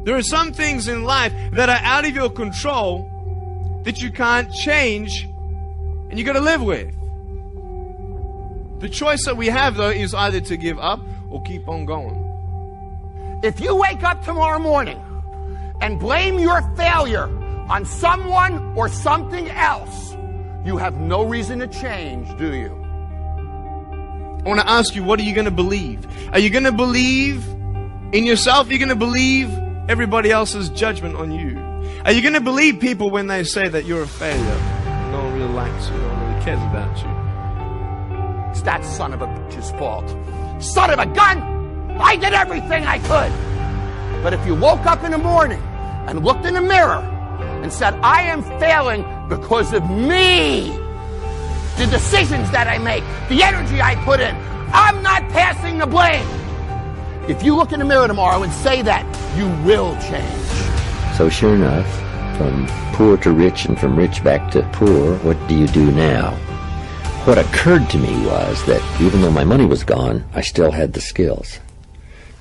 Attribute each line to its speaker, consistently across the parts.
Speaker 1: There are some things in life that are out of your control that you can't change and you got to live with. The choice that we have, though, is either to give up or keep on going.
Speaker 2: If you wake up tomorrow morning and blame your failure on someone or something else, you have no reason to change, do you?
Speaker 1: I want to ask you, what are you going to believe? Are you going to believe in yourself? Are you going to believe everybody else's judgment on you? Are you going to believe people when they say that you're a failure? No one really likes you, no one really cares about you.
Speaker 2: It's that son of a bitch's fault. Son of a gun! I did everything I could. But if you woke up in the morning and looked in the mirror and said, I am failing because of me, the decisions that I make, the energy I put in, I'm not passing the blame. If you look in the mirror tomorrow and say that, you will change.
Speaker 3: So sure enough, from poor to rich and from rich back to poor, what do you do now? What occurred to me was that even though my money was gone, I still had the skills.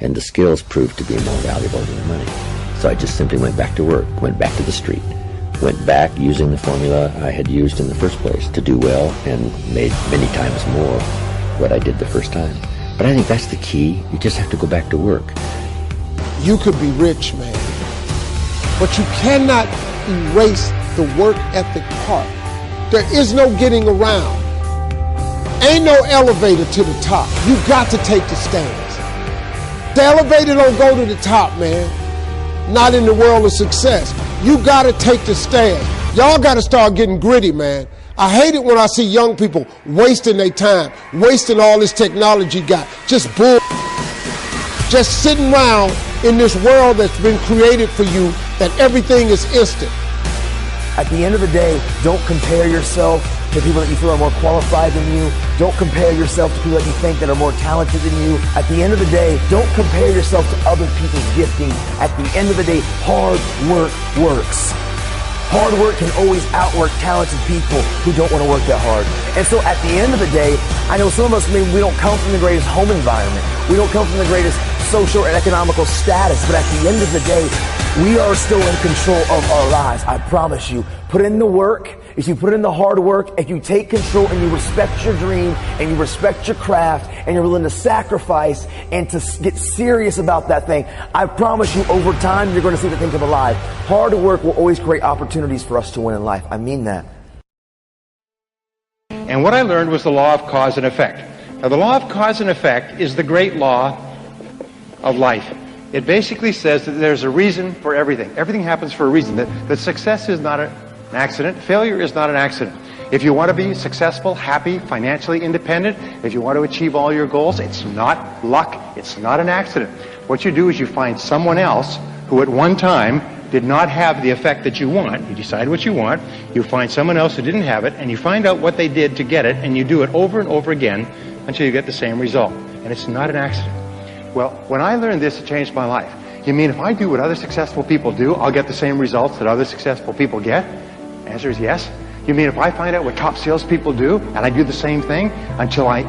Speaker 3: And the skills proved to be more valuable than the money. So I just simply went back to work, went back to the street, went back using the formula I had used in the first place to do well and made many times more what I did the first time. But I think that's the key. You just have to go back to work.
Speaker 4: You could be rich, man, but you cannot erase the work ethic part. There is no getting around. Ain't no elevator to the top. You got to take the stairs. The elevator don't go to the top, man. Not in the world of success. You got to take the stairs. Y'all got to start getting gritty, man. I hate it when I see young people wasting their time, wasting all this technology got. Just bull. Just sitting around in this world that's been created for you, that everything is instant.
Speaker 5: At the end of the day, don't compare yourself to people that you feel are more qualified than you. Don't compare yourself to people that you think that are more talented than you. At the end of the day, don't compare yourself to other people's gifting. At the end of the day, hard work works. Hard work can always outwork talented people who don't want to work that hard. And so at the end of the day, I know some of us, maybe we don't come from the greatest home environment. We don't come from the greatest social and economical status. But at the end of the day, we are still in control of our lives. I promise you. Put in the work. If you put in the hard work, if you take control and you respect your dream and you respect your craft and you're willing to sacrifice and to get serious about that thing, I promise you over time you're going to see that thing come alive. Hard work will always create opportunities for us to win in life. I mean that.
Speaker 6: And what I learned was the law of cause and effect. Now, the law of cause and effect is the great law of life. It basically says that there's a reason for everything. Everything happens for a reason. That success is not an accident. Failure is not an accident. If you want to be successful, happy, financially independent, if you want to achieve all your goals, it's not luck. It's not an accident. What you do is you find someone else who at one time did not have the effect that you want. You decide what you want. You find someone else who didn't have it, and you find out what they did to get it, and you do it over and over again until you get the same result. And it's not an accident. Well, when I learned this, it changed my life. You mean if I do what other successful people do, I'll get the same results that other successful people get? The answer is yes. You mean if I find out what top salespeople do, and I do the same thing until I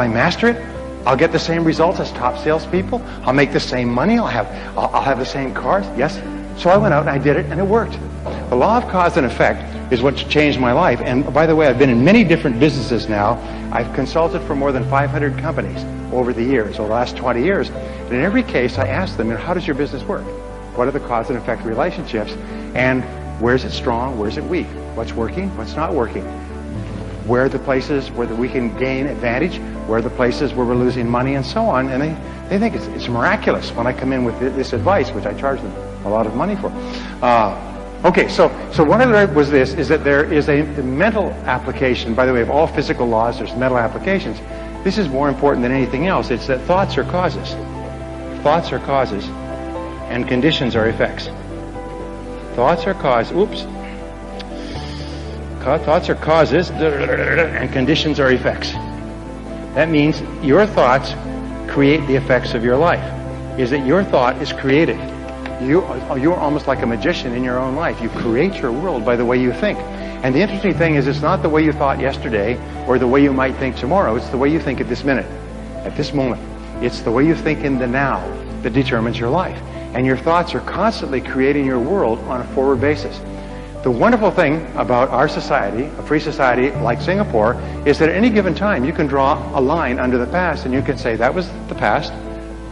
Speaker 6: master it, I'll get the same results as top salespeople? I'll make the same money? I'll have the same cars? Yes. So I went out and I did it, and it worked. The law of cause and effect is what changed my life. And by the way, I've been in many different businesses now. I've consulted for more than 500 companies over the years, over the last 20 years. And in every case, I ask them, how does your business work? What are the cause and effect relationships? And where is it strong? Where is it weak? What's working? What's not working? Where are the places where we can gain advantage? Where are the places where we're losing money and so on? And they think it's miraculous when I come in with this advice, which I charge them a lot of money for. Okay, so what I learned was this, is that there is a mental application. By the way, of all physical laws, there's mental applications. This is more important than anything else. It's that thoughts are causes. Thoughts are causes, and conditions are effects. Thoughts are causes. Thoughts are causes, and conditions are effects. That means your thoughts create the effects of your life. Is that your thought is created. You're almost like a magician in your own life. You create your world by the way you think. And the interesting thing is, it's not the way you thought yesterday or the way you might think tomorrow. It's the way you think at this minute, at this moment. It's the way you think in the now that determines your life. And your thoughts are constantly creating your world on a forward basis. The wonderful thing about our society, a free society like Singapore, is that at any given time you can draw a line under the past and you can say, that was the past,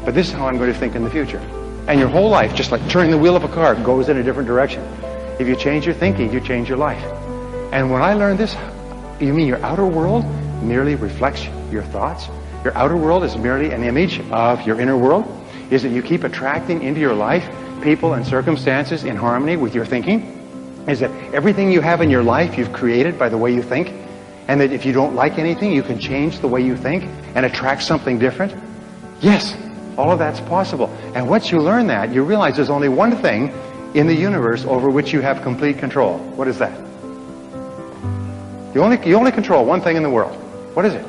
Speaker 6: but this is how I'm going to think in the future. And your whole life, just like turning the wheel of a car, goes in a different direction. If you change your thinking, you change your life. And when I learned this, you mean your outer world merely reflects your thoughts? Your outer world is merely an image of your inner world? Is that you keep attracting into your life people and circumstances in harmony with your thinking? Is that everything you have in your life you've created by the way you think? And that if you don't like anything, you can change the way you think and attract something different? Yes, all of that's possible. And once you learn that, you realize there's only one thing in the universe over which you have complete control. What is that? You only control one thing in the world. What is it?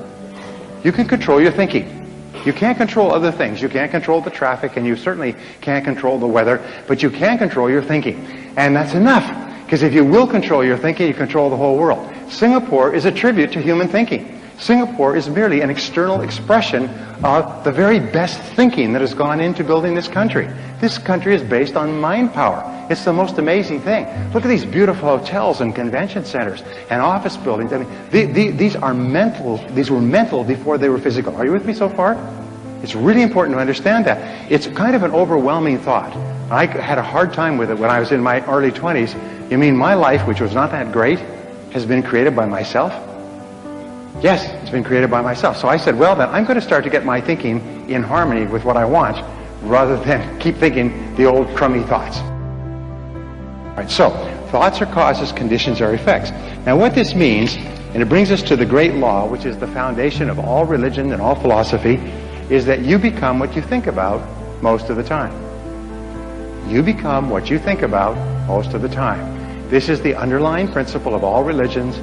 Speaker 6: You can control your thinking. You can't control other things. You can't control the traffic, and you certainly can't control the weather, but you can control your thinking. And that's enough, because if you will control your thinking, you control the whole world. Singapore is a tribute to human thinking. Singapore is merely an external expression of the very best thinking that has gone into building this country. This country is based on mind power. It's the most amazing thing. Look at these beautiful hotels and convention centers and office buildings. I mean, these are mental. These were mental before they were physical. Are you with me so far? It's really important to understand that. It's kind of an overwhelming thought. I had a hard time with it when I was in my early 20s. You mean my life, which was not that great, has been created by myself? Yes, it's been created by myself. So I said, well, then I'm going to start to get my thinking in harmony with what I want, rather than keep thinking the old crummy thoughts. All right, so thoughts are causes, conditions are effects. Now what this means, and it brings us to the great law, which is the foundation of all religion and all philosophy, is that you become what you think about most of the time. You become what you think about most of the time. This is the underlying principle of all religions,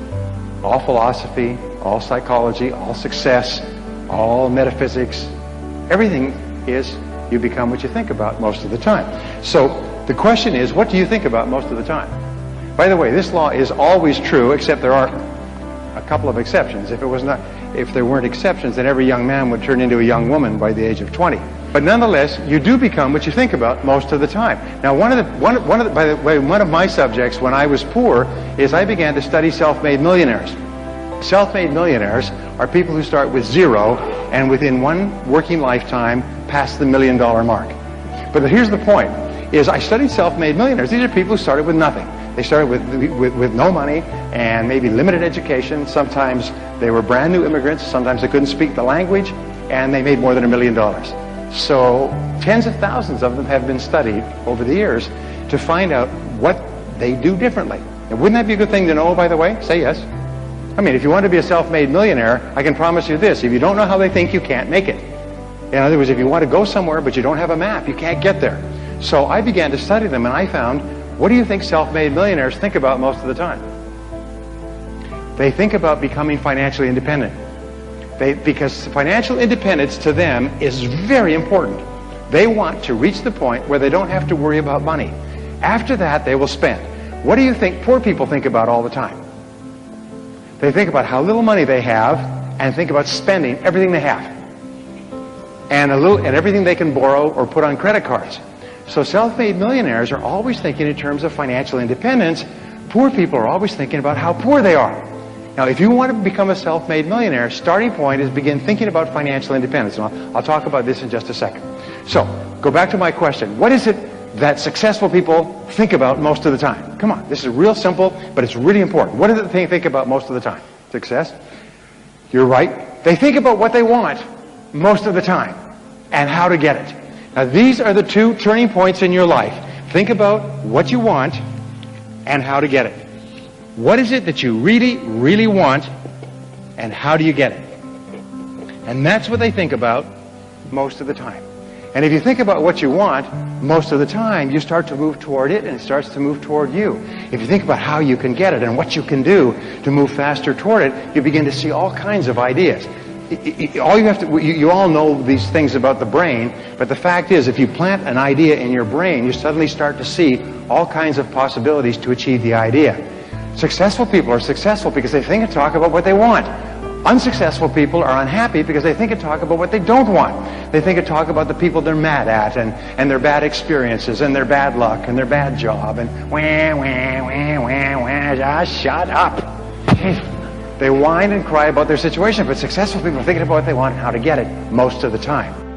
Speaker 6: all philosophy, all psychology, all success, all metaphysics. Everything is you become what you think about most of the time. So the question is, what do you think about most of the time? By the way, this law is always true, except there are a couple of exceptions. If there weren't exceptions, then every young man would turn into a young woman by the age of 20. But nonetheless, you do become what you think about most of the time. Now, one of my subjects when I was poor is I began to study self-made millionaires. Self-made millionaires are people who start with zero and within one working lifetime pass the $1 million mark. But here's the point, is I studied self-made millionaires. These are people who started with nothing. They started with no money and maybe limited education. Sometimes they were brand new immigrants. Sometimes they couldn't speak the language, and they made more than $1 million. So tens of thousands of them have been studied over the years to find out what they do differently. And wouldn't that be a good thing to know, by the way? Say yes. I mean, if you want to be a self-made millionaire, I can promise you this. If you don't know how they think, you can't make it. In other words, if you want to go somewhere but you don't have a map, you can't get there. So I began to study them, and I found, what do you think self-made millionaires think about most of the time? They think about becoming financially independent. Because financial independence to them is very important. They want to reach the point where they don't have to worry about money. After that, they will spend. What do you think poor people think about all the time? They think about how little money they have and think about spending everything they have. And everything they can borrow or put on credit cards. So self-made millionaires are always thinking in terms of financial independence. Poor people are always thinking about how poor they are. Now, if you want to become a self-made millionaire, starting point is begin thinking about financial independence. And I'll talk about this in just a second. So, go back to my question. What is it that successful people think about most of the time? Come on, this is real simple, but it's really important. What is it they think about most of the time? Success? You're right. They think about what they want most of the time and how to get it. Now, these are the two turning points in your life. Think about what you want and how to get it. What is it that you really, really want, and how do you get it? And that's what they think about most of the time. And if you think about what you want most of the time, you start to move toward it, and it starts to move toward you. If you think about how you can get it and what you can do to move faster toward it, you begin to see all kinds of ideas. You all know these things about the brain, but the fact is, if you plant an idea in your brain, you suddenly start to see all kinds of possibilities to achieve the idea. Successful people are successful because they think and talk about what they want Unsuccessful people are unhappy because they think and talk about what they don't want. They think and talk about the people they're mad at and their bad experiences and their bad luck and their bad job and just shut up. They whine and cry about their situation, but successful people are thinking about what they want and how to get it most of the time.